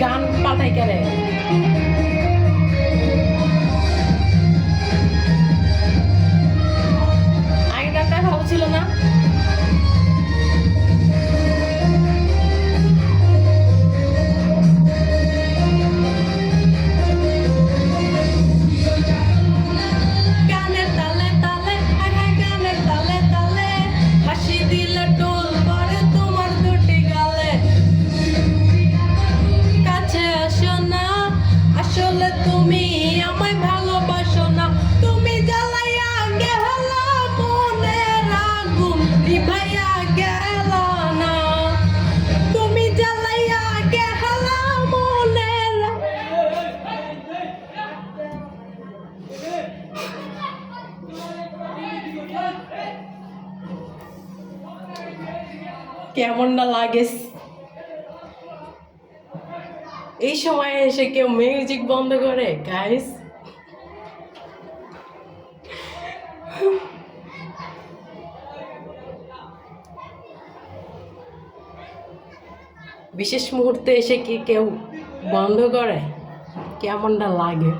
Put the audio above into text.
গান পাঠাই করে আগে গানটা ভালো ছিল না তুমি আমায় ভালোবাসো না তুমি জ্বালাইয়া গেলা মনের আগুন নিভাইয়া গেল না তুমি জ্বালাইয়া গেলা মনের কেমন না লাগে এই সময় এসে কেউ মিউজিক বন্ধ করে গাইস বিশেষ মুহূর্তে এসে কি কেউ বন্ধ করে কেমনটা লাগে